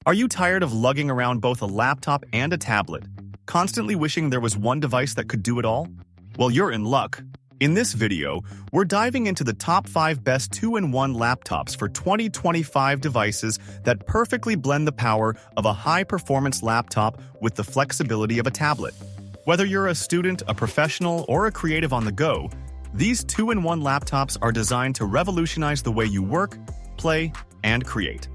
Are you tired of lugging around both a laptop and a tablet, constantly wishing there was one device that could do it all? Well, you're in luck. In this video, we're diving into the top 5 best 2-in-1 laptops for 2025 devices that perfectly blend the power of a high-performance laptop with the flexibility of a tablet. Whether you're a student, a professional, or a creative on the go, these 2-in-1 laptops are designed to revolutionize the way you work, play, and create.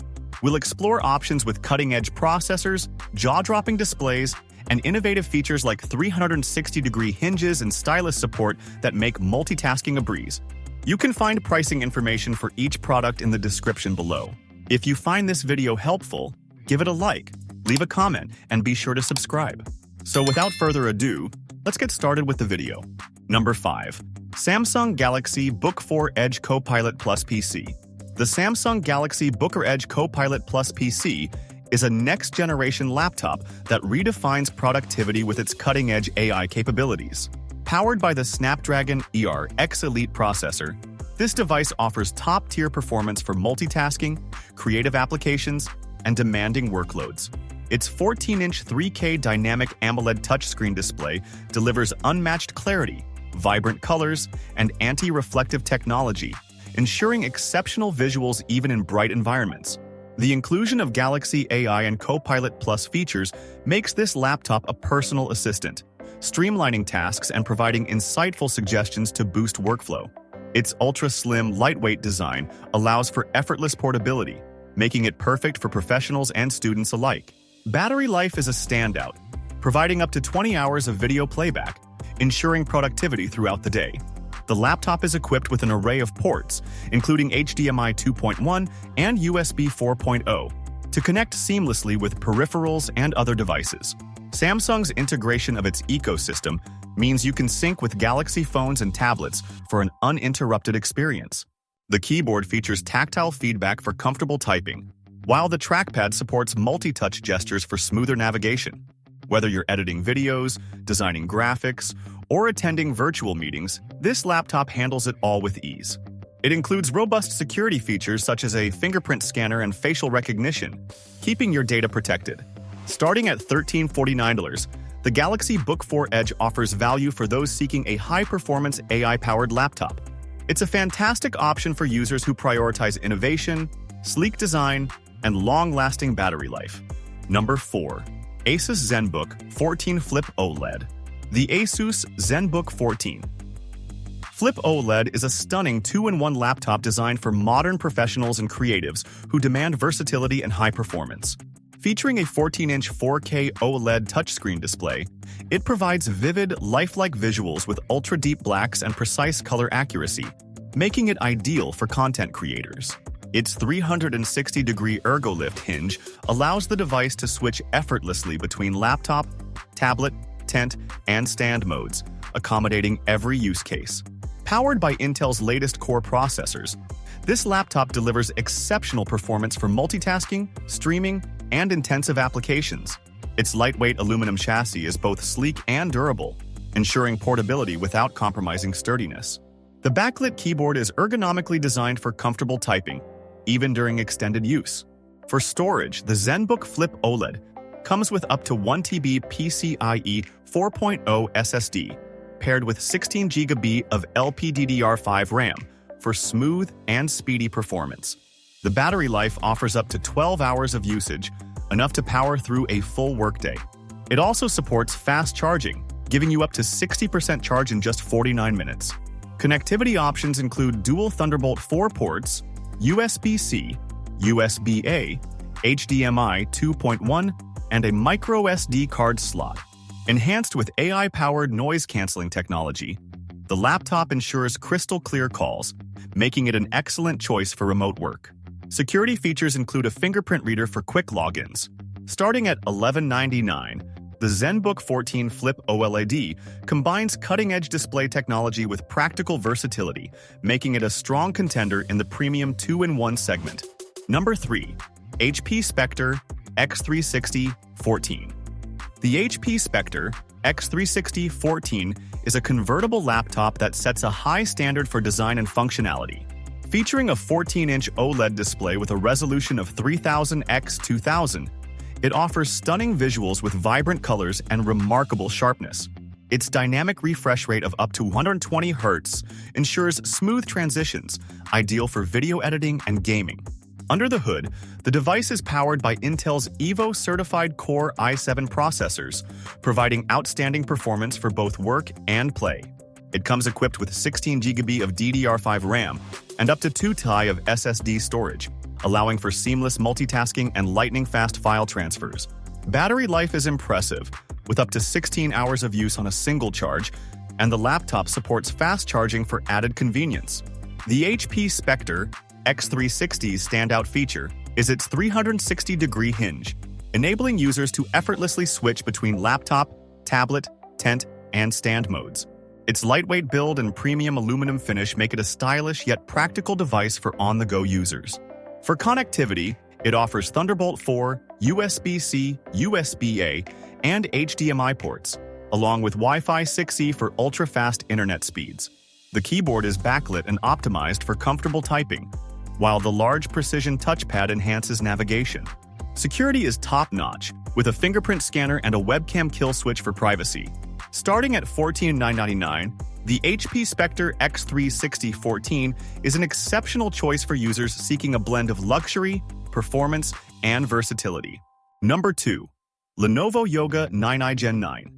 We'll explore options with cutting-edge processors, jaw-dropping displays, and innovative features like 360-degree hinges and stylus support that make multitasking a breeze. You can find pricing information for each product in the description below. If you find this video helpful, give it a like, leave a comment, and be sure to subscribe. So without further ado, let's get started with the video. Number 5. Samsung Galaxy Book 4 Edge Copilot Plus PC. The Samsung Galaxy Book Edge Copilot Plus PC is a next-generation laptop that redefines productivity with its cutting-edge AI capabilities. Powered by the Snapdragon X Elite processor, this device offers top-tier performance for multitasking, creative applications, and demanding workloads. Its 14-inch 3K dynamic AMOLED touchscreen display delivers unmatched clarity, vibrant colors, and anti-reflective technology, ensuring exceptional visuals even in bright environments. The inclusion of Galaxy AI and Copilot Plus features makes this laptop a personal assistant, streamlining tasks and providing insightful suggestions to boost workflow. Its ultra-slim, lightweight design allows for effortless portability, making it perfect for professionals and students alike. Battery life is a standout, providing up to 20 hours of video playback, ensuring productivity throughout the day. The laptop is equipped with an array of ports, including HDMI 2.1 and USB 4.0, to connect seamlessly with peripherals and other devices. Samsung's integration of its ecosystem means you can sync with Galaxy phones and tablets for an uninterrupted experience. The keyboard features tactile feedback for comfortable typing, while the trackpad supports multi-touch gestures for smoother navigation. Whether you're editing videos, designing graphics, or attending virtual meetings, this laptop handles it all with ease. It includes robust security features such as a fingerprint scanner and facial recognition, keeping your data protected. Starting at $1349, the Galaxy Book 4 Edge offers value for those seeking a high-performance AI-powered laptop. It's a fantastic option for users who prioritize innovation, sleek design, and long-lasting battery life. Number 4. Asus Zenbook 14 Flip OLED. The Asus Zenbook 14 Flip OLED is a stunning 2-in-1 laptop designed for modern professionals and creatives who demand versatility and high performance. Featuring a 14-inch 4K OLED touchscreen display, it provides vivid, lifelike visuals with ultra-deep blacks and precise color accuracy, making it ideal for content creators. Its 360-degree ergo-lift hinge allows the device to switch effortlessly between laptop, tablet, tent, and stand modes, accommodating every use case. Powered by Intel's latest core processors, this laptop delivers exceptional performance for multitasking, streaming, and intensive applications. Its lightweight aluminum chassis is both sleek and durable, ensuring portability without compromising sturdiness. The backlit keyboard is ergonomically designed for comfortable typing, even during extended use. For storage, the Zenbook Flip OLED comes with up to 1 TB PCIe 4.0 SSD, paired with 16 GB of LPDDR5 RAM for smooth and speedy performance. The battery life offers up to 12 hours of usage, enough to power through a full workday. It also supports fast charging, giving you up to 60% charge in just 49 minutes. Connectivity options include dual Thunderbolt 4 ports, USB-C, USB-A, HDMI 2.1, and a microSD card slot. Enhanced with AI-powered noise-canceling technology, the laptop ensures crystal-clear calls, making it an excellent choice for remote work. Security features include a fingerprint reader for quick logins. Starting at $1199, the Zenbook 14 Flip OLED combines cutting-edge display technology with practical versatility, making it a strong contender in the premium 2-in-1 segment. Number 3. HP Spectre X360-14. The HP Spectre X360-14 is a convertible laptop that sets a high standard for design and functionality. Featuring a 14-inch OLED display with a resolution of 3000 x 2000, it offers stunning visuals with vibrant colors and remarkable sharpness. Its dynamic refresh rate of up to 120 Hz ensures smooth transitions, ideal for video editing and gaming. Under the hood, the device is powered by Intel's Evo-certified Core i7 processors, providing outstanding performance for both work and play. It comes equipped with 16 GB of DDR5 RAM and up to 2 TB of SSD storage, allowing for seamless multitasking and lightning-fast file transfers. Battery life is impressive, with up to 16 hours of use on a single charge, and the laptop supports fast charging for added convenience. The HP Spectre X360's standout feature is its 360-degree hinge, enabling users to effortlessly switch between laptop, tablet, tent, and stand modes. Its lightweight build and premium aluminum finish make it a stylish yet practical device for on-the-go users. For connectivity, it offers Thunderbolt 4, USB-C, USB-A, and HDMI ports, along with Wi-Fi 6E for ultra-fast internet speeds. The keyboard is backlit and optimized for comfortable typing, while the large precision touchpad enhances navigation. Security is top-notch, with a fingerprint scanner and a webcam kill switch for privacy. Starting at $14,999, the HP Spectre X360 14 is an exceptional choice for users seeking a blend of luxury, performance, and versatility. Number 2. Lenovo Yoga 9i Gen 9.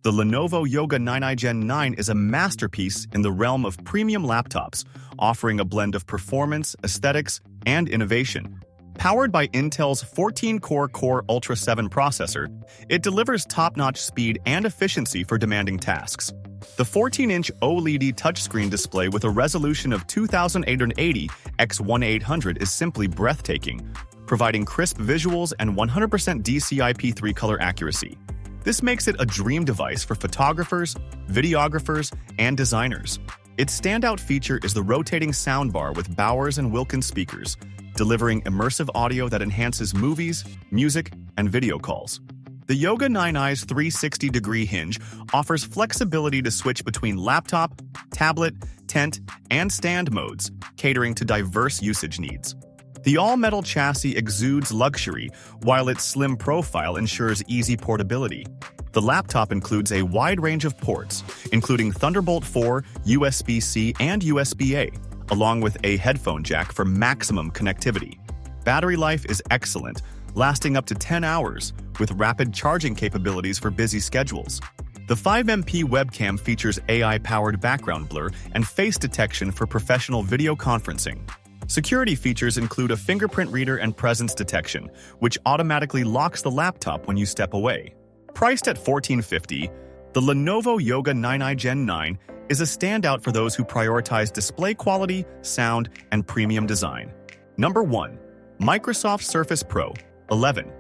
The Lenovo Yoga 9i Gen 9 is a masterpiece in the realm of premium laptops, offering a blend of performance, aesthetics, and innovation. Powered by Intel's 14-core Core Ultra 7 processor, it delivers top-notch speed and efficiency for demanding tasks. The 14-inch OLED touchscreen display with a resolution of 2880 x 1800 is simply breathtaking, providing crisp visuals and 100% DCI-P3 color accuracy. This makes it a dream device for photographers, videographers, and designers. Its standout feature is the rotating soundbar with Bowers & Wilkins speakers, delivering immersive audio that enhances movies, music, and video calls. The Yoga 9i's 360-degree hinge offers flexibility to switch between laptop, tablet, tent, and stand modes, catering to diverse usage needs. The all-metal chassis exudes luxury, while its slim profile ensures easy portability. The laptop includes a wide range of ports, including Thunderbolt 4, USB-C, and USB-A, along with a headphone jack for maximum connectivity. Battery life is excellent, lasting up to 10 hours, with rapid charging capabilities for busy schedules. The 5MP webcam features AI-powered background blur and face detection for professional video conferencing. Security features include a fingerprint reader and presence detection, which automatically locks the laptop when you step away. Priced at $1450, the Lenovo Yoga 9i Gen 9 is a standout for those who prioritize display quality, sound, and premium design. Number 1. Microsoft Surface Pro 11.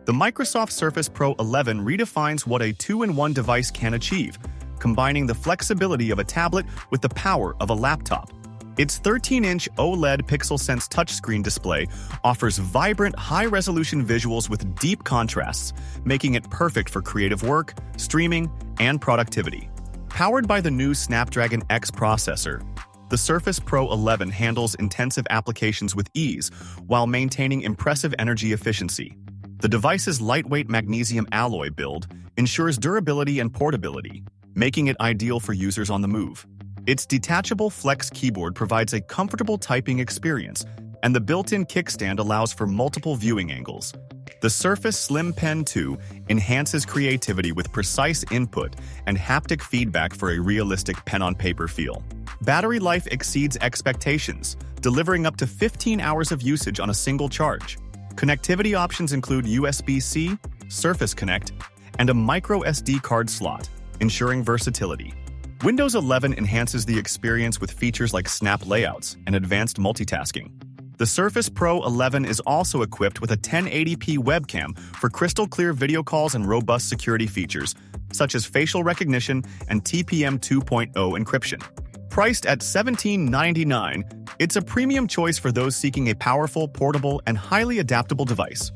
The Microsoft Surface Pro 11 redefines what a two-in-one device can achieve, combining the flexibility of a tablet with the power of a laptop. Its 13-inch OLED PixelSense touchscreen display offers vibrant, high-resolution visuals with deep contrasts, making it perfect for creative work, streaming, and productivity. Powered by the new Snapdragon X processor, the Surface Pro 11 handles intensive applications with ease while maintaining impressive energy efficiency. The device's lightweight magnesium alloy build ensures durability and portability, making it ideal for users on the move. Its detachable Flex keyboard provides a comfortable typing experience, and the built-in kickstand allows for multiple viewing angles. The Surface Slim Pen 2 enhances creativity with precise input and haptic feedback for a realistic pen-on-paper feel. Battery life exceeds expectations, delivering up to 15 hours of usage on a single charge. Connectivity options include USB-C, Surface Connect, and a micro SD card slot, ensuring versatility. Windows 11 enhances the experience with features like snap layouts and advanced multitasking. The Surface Pro 11 is also equipped with a 1080p webcam for crystal-clear video calls and robust security features, such as facial recognition and TPM 2.0 encryption. Priced at $1799, it's a premium choice for those seeking a powerful, portable, and highly adaptable device.